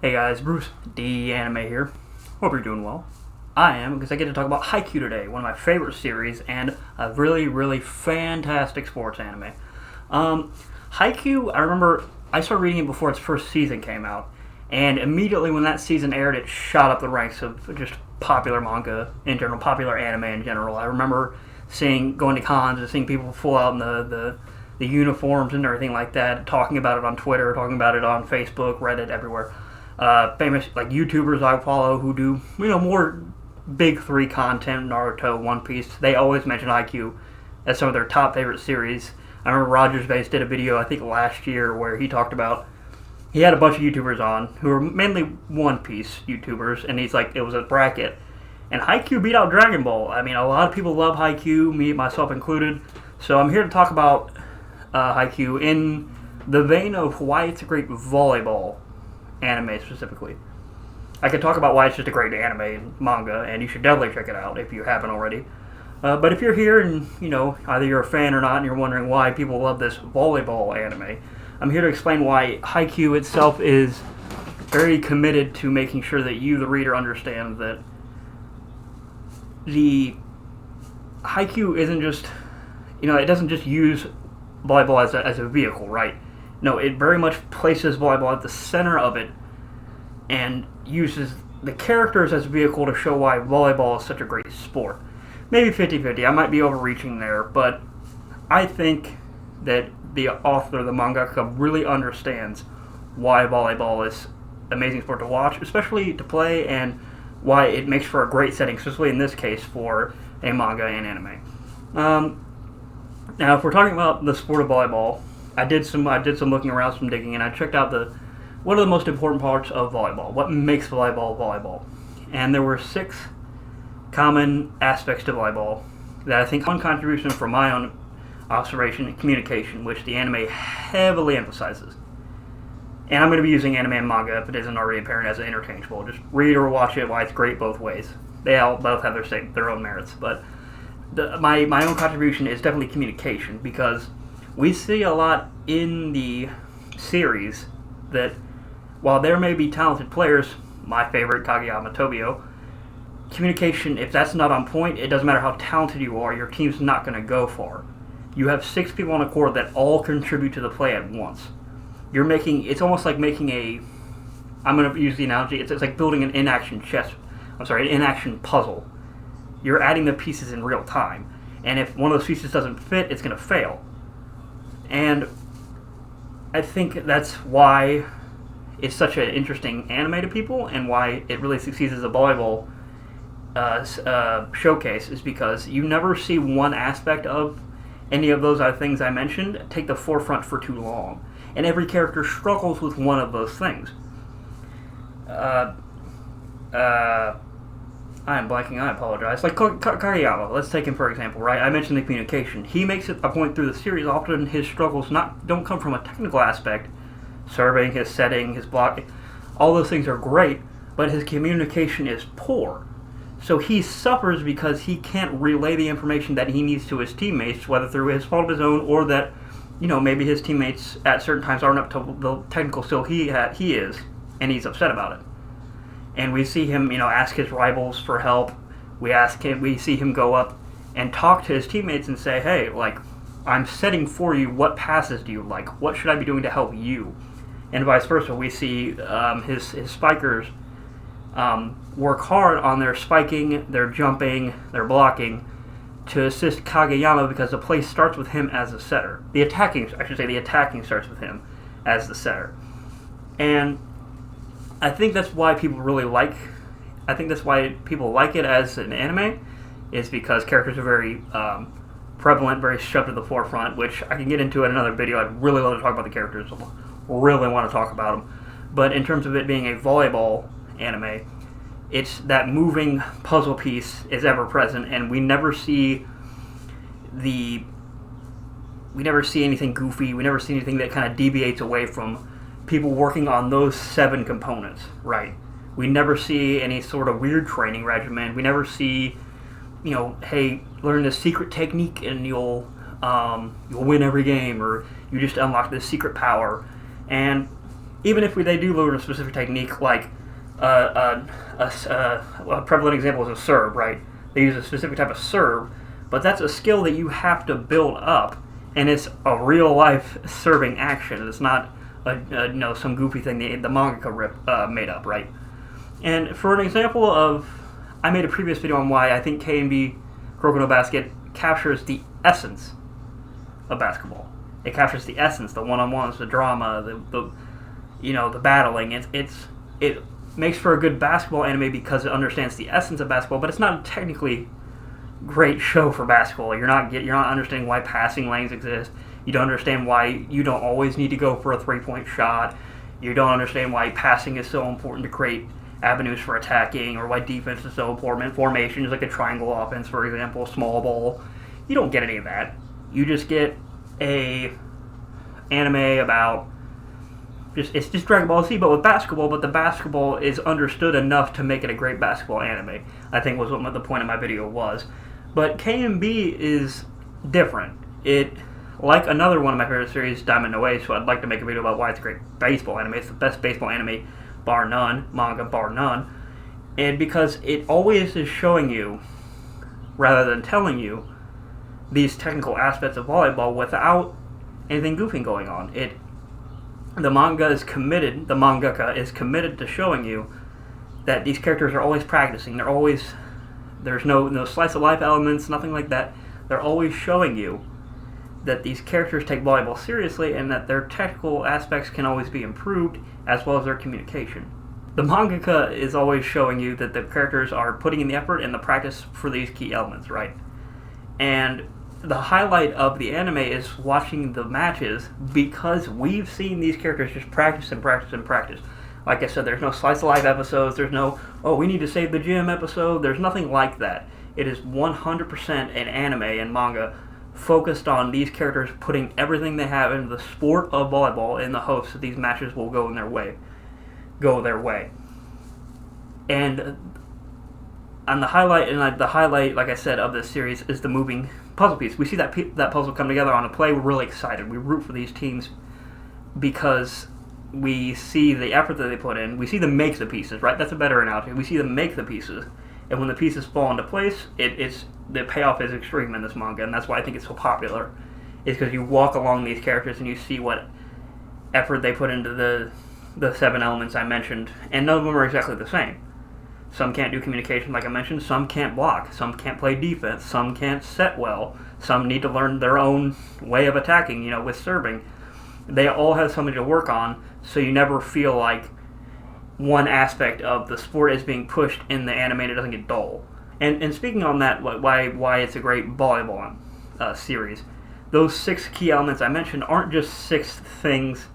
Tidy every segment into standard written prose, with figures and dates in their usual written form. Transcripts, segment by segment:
Hey guys, Bruce, the Anime here. Hope you're doing well. I am, because I get to talk about Haikyuu today, one of my favorite series, and a really, really fantastic sports anime. Haikyuu, I remember I started reading it before its first season came out, and immediately when that season aired, it shot up the ranks of just popular manga in general, popular anime in general. I remember going to cons and seeing people full out in the uniforms and everything like that, talking about it on Twitter, talking about it on Facebook, Reddit, everywhere. Famous like YouTubers I follow who do more big three content, Naruto, One Piece. They always mention Haikyuu as some of their top favorite series. I remember Rogers Base did a video I think last year where he talked about he had a bunch of YouTubers on who were mainly One Piece YouTubers, and he's like it was a bracket, and Haikyuu beat out Dragon Ball. I mean, a lot of people love Haikyuu, me myself included. So I'm here to talk about Haikyuu in the vein of why it's a great volleyball anime specifically. I could talk about why it's just a great anime and manga, and you should definitely check it out if you haven't already. But if you're here and, either you're a fan or not and you're wondering why people love this volleyball anime, I'm here to explain why Haikyuu itself is very committed to making sure that you, the reader, understand that the Haikyuu isn't just, it doesn't just use volleyball as a vehicle, right? No, it very much places volleyball at the center of it and uses the characters as a vehicle to show why volleyball is such a great sport. Maybe 50-50, I might be overreaching there, but I think that the author, the mangaka, really understands why volleyball is an amazing sport to watch, especially to play, and why it makes for a great setting, especially in this case for a manga and anime. Now, if we're talking about the sport of volleyball, I did some looking around, some digging, and I checked out what are the most important parts of volleyball. What makes volleyball volleyball? And there were 6 common aspects to volleyball that I think one contribution from my own observation: communication, which the anime heavily emphasizes. And I'm going to be using anime and manga if it isn't already apparent as interchangeable. Just read or watch it. Why it's great both ways. They all both have their own merits, but my own contribution is definitely communication, because we see a lot in the series that while there may be talented players, my favorite, Kageyama Tobio, communication, if that's not on point, it doesn't matter how talented you are, your team's not going to go far. You have 6 people on a court that all contribute to the play at once. It's almost like making I'm going to use the analogy, it's like building an in-action puzzle. You're adding the pieces in real time, and if one of those pieces doesn't fit, it's going to fail. And I think that's why it's such an interesting anime to people, and why it really succeeds as a volleyball showcase, is because you never see one aspect of any of those other things I mentioned take the forefront for too long. And every character struggles with one of those things. I am blanking, I apologize. Like Kageyama, let's take him for example, right? I mentioned the communication. He makes it a point through the series, often his struggles don't come from a technical aspect. Serving, his setting, his blocking, all those things are great, but his communication is poor. So he suffers because he can't relay the information that he needs to his teammates, whether through his fault of his own, or that, maybe his teammates at certain times aren't up to the technical skill he is, and he's upset about it. And we see him, ask his rivals for help. We see him go up and talk to his teammates and say, hey, I'm setting for you, what passes do you like? What should I be doing to help you? And vice versa. We see his spikers work hard on their spiking, their jumping, their blocking to assist Kageyama, because the play starts with him as a setter. The attacking starts with him as the setter. And I think that's why people like it as an anime, is because characters are very prevalent, very shoved to the forefront, which I can get into in another video. I'd really love to talk about the characters, really want to talk about them. But in terms of it being a volleyball anime, it's that moving puzzle piece is ever present, and we never see anything goofy. We never see anything that kind of deviates away from people working on those 7 components, right? We never see any sort of weird training regimen. We never see, hey, learn this secret technique and you'll win every game, or you just unlock this secret power. And even if they do learn a specific technique, like a prevalent example is a serve, right? They use a specific type of serve, but that's a skill that you have to build up, and it's a real life serving action. It's not some goofy thing the mangaka made up, right? And for an example of, I made a previous video on why I think K&B Kuroko no Basket captures the essence of basketball. It captures the essence, the one-on-ones, the drama, the battling. It makes for a good basketball anime because it understands the essence of basketball, but it's not a technically great show for basketball. You're not understanding why passing lanes exist. You don't understand why you don't always need to go for a three-point shot. You don't understand why passing is so important to create avenues for attacking, or why defense is so important. Formations like a triangle offense, for example, small ball. You don't get any of that. You just get a anime about it's just Dragon Ball Z, but with basketball. But the basketball is understood enough to make it a great basketball anime, I think was what the point of my video was. But K&B is different. It, like another one of my favorite series, Diamond No Ace, so I'd like to make a video about why it's a great baseball anime. It's the best baseball anime, bar none, manga bar none. And because it always is showing you, rather than telling you, these technical aspects of volleyball without anything goofy going on. The mangaka is committed to showing you that these characters are always practicing. There's no slice of life elements, nothing like that. They're always showing you that these characters take volleyball seriously and that their technical aspects can always be improved, as well as their communication. The mangaka is always showing you that the characters are putting in the effort and the practice for these key elements, right? And the highlight of the anime is watching the matches, because we've seen these characters just practice and practice and practice. Like I said, there's no slice of life episodes, there's no, we need to save the gym episode, there's nothing like that. It is 100% an anime and manga focused on these characters putting everything they have into the sport of volleyball in the hopes that these matches will go their way. And the highlight, like I said, of this series is the moving puzzle piece. We see that puzzle come together on a play. We're really excited. We root for these teams because we see the effort that they put in. We see them make the pieces, right? That's a better analogy. We see them make the pieces, and when the pieces fall into place, the payoff is extreme in this manga, and that's why I think it's so popular. Is because you walk along these characters and you see what effort they put into the 7 elements I mentioned, and none of them are exactly the same. Some can't do communication, like I mentioned. Some can't block. Some can't play defense. Some can't set well. Some need to learn their own way of attacking, with serving. They all have something to work on, so you never feel like one aspect of the sport is being pushed in the anime and it doesn't get dull. And speaking on that, why it's a great volleyball series, those 6 key elements I mentioned aren't just 6 things.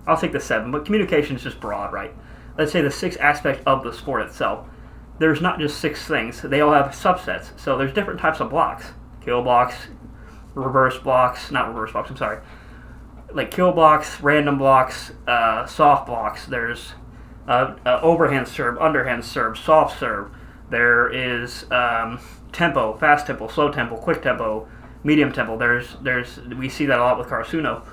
I'll take the 7, but communication is just broad, right? Let's say the 6 aspects of the sport itself. There's not just 6 things. They all have subsets. So there's different types of blocks. Kill blocks, like kill blocks, random blocks, soft blocks. There's overhand serve, underhand serve, soft serve. There is tempo, fast tempo, slow tempo, quick tempo, medium tempo. We see that a lot with Karasuno.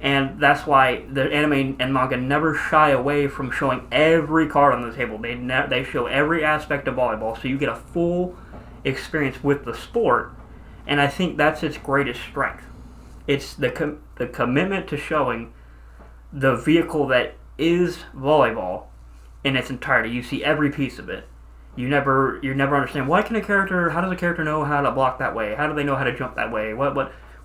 And that's why the anime and manga never shy away from showing every card on the table. They show every aspect of volleyball, so you get a full experience with the sport. And I think that's its greatest strength. It's the commitment to showing the vehicle that is volleyball in its entirety. You see every piece of it. You never understand how does a character know how to block that way? How do they know how to jump that way?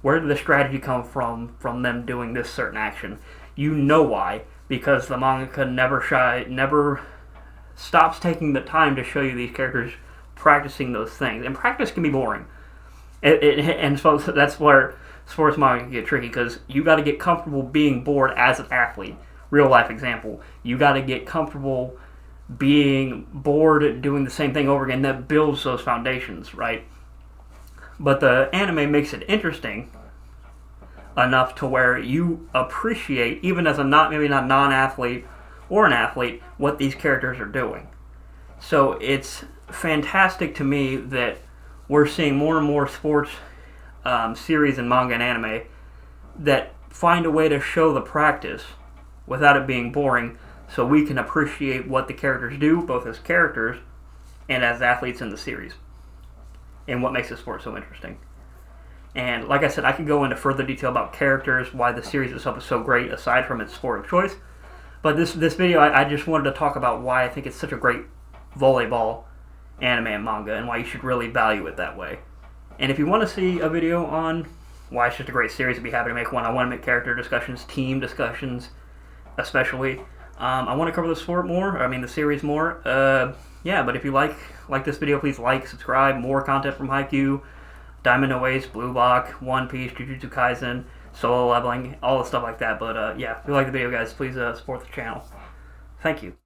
Where did the strategy come from them doing this certain action? You know why, because the mangaka never stops taking the time to show you these characters practicing those things. And practice can be boring. And so that's where sports manga can get tricky, because you got to get comfortable being bored as an athlete. Real life example. You got to get comfortable being bored doing the same thing over again. That builds those foundations, right? But the anime makes it interesting enough to where you appreciate, even as maybe not non-athlete or an athlete, what these characters are doing. So it's fantastic to me that we're seeing more and more sports series and manga and anime that find a way to show the practice without it being boring, so we can appreciate what the characters do, both as characters and as athletes in the series, and what makes the sport so interesting. And like I said, I could go into further detail about characters, why the series itself is so great, aside from its sport of choice. But this video, I just wanted to talk about why I think it's such a great volleyball anime and manga, and why you should really value it that way. And if you want to see a video on why it's just a great series, I'd be happy to make one. I want to make character discussions, team discussions, especially. I want to cover the sport more. I mean, the series more. Yeah, but if you like this video, please like, subscribe. More content from Haikyuu, Diamond No Ace, Blue Lock, One Piece, Jujutsu Kaisen, Solo Leveling, all the stuff like that. But yeah, if you like the video, guys, please support the channel. Thank you.